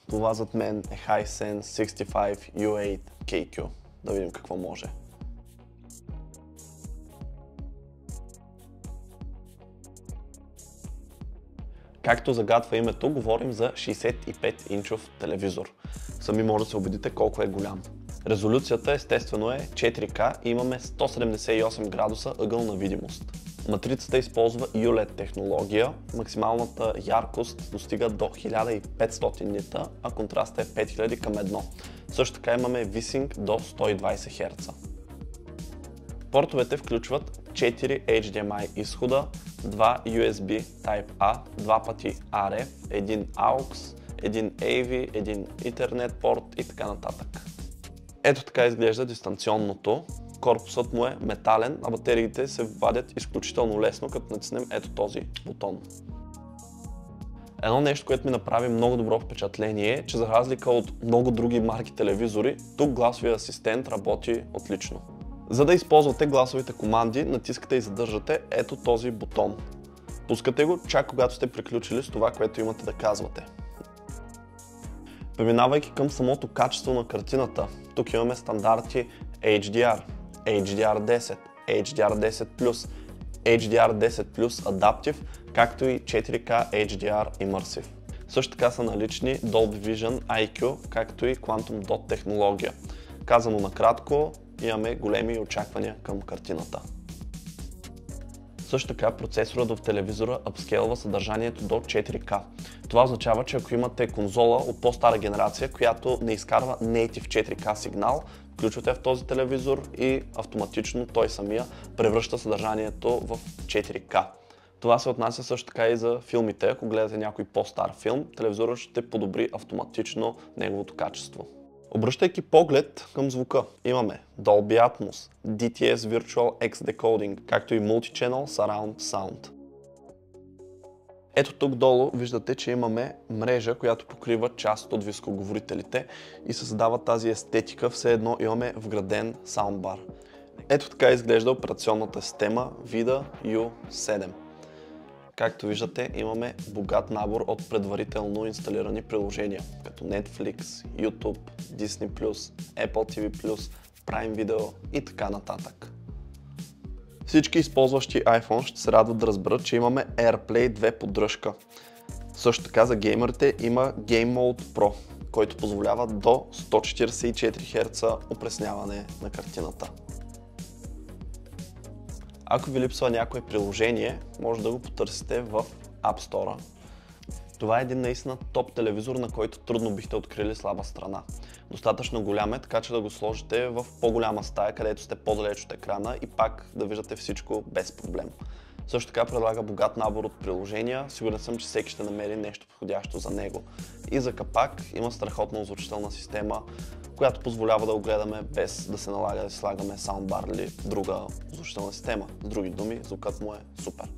Това зад мен е Hisense 65U8 KQ. Да видим какво може. Както загадва името, говорим за 65-инчов телевизор. Сами може да се убедите колко е голям. Резолюцията естествено е 4K и имаме 178 градуса ъгъл на видимост. Матрицата използва ULED технология, максималната яркост достига до 1500 нита, а контрастът е 5000 към 1. Също така имаме VSync до 120 Hz. Портовете включват 4 HDMI изхода, 2 USB Type-A, 2 пъти RF, един AUX, един AV, един Ethernet порт и така нататък. Ето така изглежда дистанционното. Корпусът му е метален, а батериите се вадят изключително лесно, като натиснем ето този бутон. Едно нещо, което ми направи много добро впечатление е, че за разлика от много други марки телевизори, тук гласовия асистент работи отлично. За да използвате гласовите команди, натискате и задържате ето този бутон. Пускате го чак когато сте приключили с това, което имате да казвате. Преминавайки към самото качество на картината, тук имаме стандарти HDR, HDR10, HDR10+, HDR10+, Adaptive, както и 4K HDR Immersive. Също така са налични Dolby Vision IQ, както и Quantum Dot технология. Казано накратко, имаме големи очаквания към картината. Също така процесорът в телевизора апскейлва съдържанието до 4K. Това означава, че ако имате конзола от по-стара генерация, която не изкарва native 4K сигнал, включвате в този телевизор и автоматично той самия превръща съдържанието в 4K. Това се отнася също така и за филмите. Ако гледате някой по-стар филм, телевизорът ще подобри автоматично неговото качество. Обръщайки поглед към звука, имаме Dolby Atmos, DTS Virtual X Decoding, както и Multi-Channel Surround Sound. Ето тук долу виждате, че имаме мрежа, която покрива част от високоговорителите и се създава тази естетика, все едно имаме вграден саундбар. Ето така изглежда операционната система VIDA U7. Както виждате, имаме богат набор от предварително инсталирани приложения, като Netflix, YouTube, Disney+, Apple TV+, Prime Video и така нататък. Всички използващи iPhone ще се радват да разберат, че имаме AirPlay 2 поддръжка. Също така за геймерите има Game Mode Pro, който позволява до 144 Hz опресняване на картината. Ако ви липсва някое приложение, може да го потърсите в App Store. Това е един наистина топ телевизор, на който трудно бихте открили слаба страна. Достатъчно голям е, така че да го сложите в по-голяма стая, където сте по-далеч от екрана и пак да виждате всичко без проблем. Също така предлага богат набор от приложения, сигурен съм, че всеки ще намери нещо подходящо за него. И за капак има страхотна озвучителна система, която позволява да го гледаме без да се налага да слагаме саундбар или друга озвучителна система. С други думи, звукът му е супер.